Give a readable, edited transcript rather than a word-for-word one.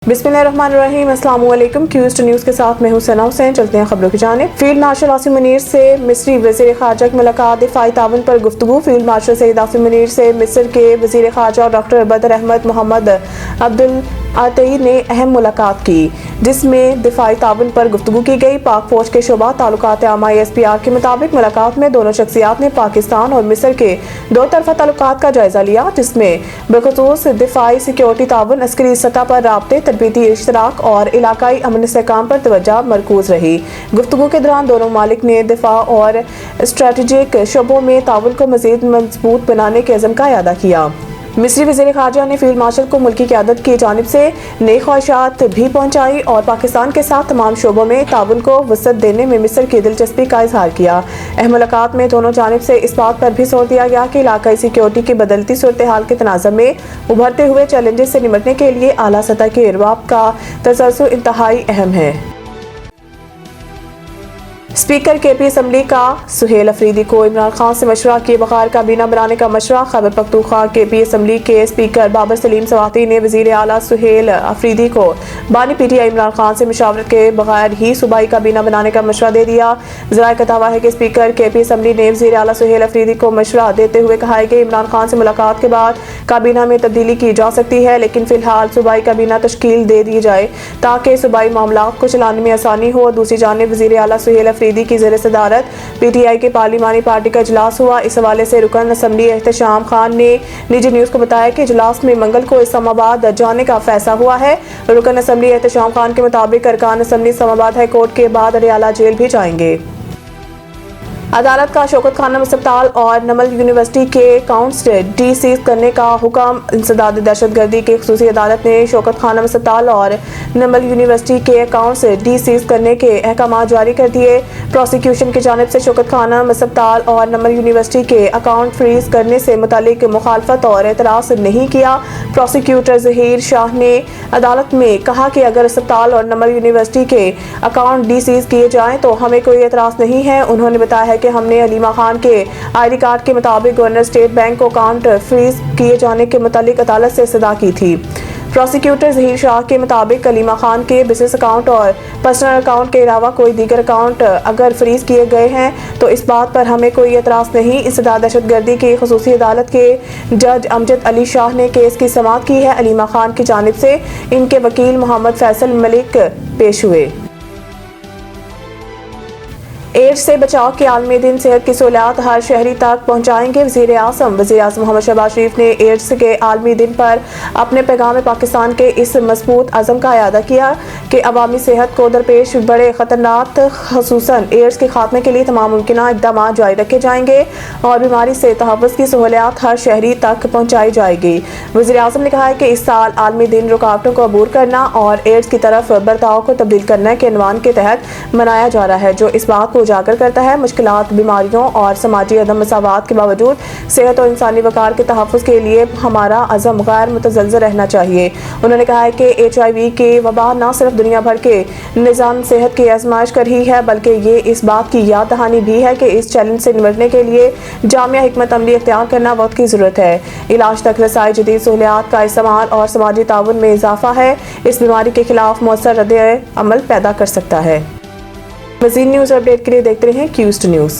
बिस्मिल्लाहिर्रहमानिर्रहीम, अस्सलाम वालेकुम। क्यूस्ट न्यूज़ के साथ मैं हूं सना हुसैन। चलते हैं खबरों की जानिब। फील्ड मार्शल आसिम मुनीर से मिस्री वज़ीर ख़ारजा की मुलाकात, दिफ़ाई ताउन पर गुफ्तगू। फील्ड मार्शल सईद आसिम मुनीर से मिस्र के वज़ीर ख़ारजा डॉक्टर बदर अहमद मोहम्मद अब्दुल आतई ने अहम मुलाकात की, जिसमें दिफ़ाई ताउन पर गुफ्तगू की गई। पाक फौज के शोबा ताल्लुकात आमा ISPR के मुताबिक मुलाकात में दोनों शख्सियात ने पाकिस्तान और मिस्र के दो तरफ़ा ताल्लुकात का जायजा लिया, जिसमें बिख़ुसूस दिफ़ाई, सिक्योरिटी ताउन, अस्करी सतह पर राब्ते, तरबीती इश्तराक और इलाकाई अमन इस्तेहकाम पर तवज्जो मरकूज रही। गुफ्तगू के दौरान दोनों ममालिक ने दिफा और स्ट्रेटेजिक शोबों में ताउन को मज़ीद मजबूत बनाने के अज़म का इआदा किया। मिस्री वज़ीर ख़ारजा ने फील्ड मार्शल को मुल्की क़यादत की जानिब से नई ख्वाहिशात भी पहुँचाई और पाकिस्तान के साथ तमाम शोबों में ताउन को वसअत देने में मिस्र की दिलचस्पी का इजहार किया। अहम मुलाकात में दोनों जानिब से इस बात पर भी जोर दिया गया कि इलाकाई सिक्योरिटी की बदलती सूरत हाल के तनाज़ुर में उभरते हुए चैलेंजेस से निपटने के लिए आला सतह के इरवाब का तसलसल इंतहाई अहम है। स्पीकर KP असम्बली का सुहेल अफरीदी को इमरान खान से मशवरा किए बगैर काबीना बनाने का मशवरा। खैबर पख्तूनख्वा KP असम्बली के स्पीकर बाबर सलीम सवाती ने वज़ीर आला सुहेल अफरीदी को बानी PTI इमरान खान से मशावरत के बगैर ही सूबाई काबीना बनाने का मशवरा दे दिया। ज़राए का दावा है कि स्पीकर KP असम्बली ने वज़ीर आला सुहेल अफरीदी को मशवरा देते हुए कहा है कि इमरान खान से मुलाकात के बाद काबीना में तब्दीली की जा सकती है, लेकिन फिलहाल सूबाई काबीना तश्कील दे दी जाए ताकि सूबाई मामलात को चलाने में आसानी हो। दूसरी जानिब वज़ीर आला सुहेल अफरीदी की ज़ेर सदारत PTI के पार्लिमानी पार्टी का इजलास हुआ। इस हवाले से रुकन असम्बली एहतशाम खान ने निजी न्यूज़ को बताया कि इजलास में मंगल को इस्लामाबाद जाने का फैसला हुआ है। रुकन असम्बली एहतशाम खान के मुताबिक अरकान असम्बली इस्लामाबाद हाई कोर्ट के बाद अडयाला जेल भी जाएंगे। अदालत का शौकत खानम अस्पताल और नमल यूनिवर्सिटी के अकाउंट्स सीज करने का हुक्म। इंसदाद दहशतगर्दी की खुसूसी अदालत ने शौकत खानम अस्पताल और नमल यूनिवर्सिटी के अकाउंट्स सीज करने के अहकाम जारी कर दिए। प्रोसिक्यूशन की जानिब से शौकत खानम अस्पताल और नमल यूनिवर्सिटी के अकाउंट फ्रीज करने से मुतालिक मुखालफत और एतराज़ नहीं किया। प्रोसिक्यूटर ज़हीर शाह ने अदालत में कहा कि अगर अस्पताल और नमल यूनिवर्सिटी के अकाउंट सीज किए जाएँ तो हमें कोई एतराज़ नहीं है। उन्होंने बताया कि हमने अलीमा खान के ID कार्ड के मुताबिक गवर्नर स्टेट बैंक को अकाउंट फ्रीज किए जाने के मुतालिक अदालत से इस्तदा की थी। प्रोसिक्यूटर ज़हीर शाह के मुताबिक अलीमा खान के बिजनेस अकाउंट और पर्सनल अकाउंट के अलावा कोई दीगर अकाउंट अगर फ्रीज किए गए हैं तो इस बात पर हमें कोई एतराज़ नहीं। इंसदाद दहशतगर्दी की खुसूसी अदालत के जज अमजद अली शाह ने केस की समाअत की है। अलीमा खान की जानिब से इनके वकील मोहम्मद फैसल मलिक पेश हुए। एड्स से बचाव के आलमी दिन सेहत की सहूलियात हर शहरी तक पहुँचाएंगे वज़ीर आज़म मोहम्मद शहबाज शरीफ ने एड्स के आलमी दिन पर अपने पैगाम में पाकिस्तान के इस मजबूत अज़म का इआदा किया कि अवामी सेहत को दरपेश बड़े ख़तरनात ख़ुसूसन एड्स के खात्मे के लिए तमाम मुमकिन इक़दाम जारी रखे जाएंगे और बीमारी से तहफ़्फ़ुज़ की सहूलियात हर शहरी तक पहुँचाई जाएगी। वज़ीर आज़म ने कहा है कि इस साल आलमी दिन रुकावटों को अबूर करना और एड्स की तरफ बर्ताव को तब्दील करने के अनवान के तहत मनाया जा रहा है, जो इस बात को उजागर करता है मुश्किलात, बीमारियों और समाजी अदम मसावात के बावजूद सेहत और इंसानी वक़ार के तहफ़्फ़ुज़ के लिए हमारा अज़म गैर मुतज़लज़ल रहना चाहिए। उन्होंने कहा है कि HIV की वबा न सिर्फ दुनिया भर के निज़ाम सेहत की आजमाइश कर रही है, बल्कि ये इस बात की याद दहानी भी है कि इस चैलेंज से निपटने के लिए जामिया हिकमत अमली इख्तियार करना वक्त की ज़रूरत है। इलाज तक रसाई, जदीद सहूलियात का इस्तेमाल और समाजी ताउन में इजाफा है इस बीमारी के खिलाफ मौसर रद्द अमल पैदा कर सकता है। मज़ीद न्यूज़ अपडेट के लिए देखते रहें क्यूस्ट न्यूज़।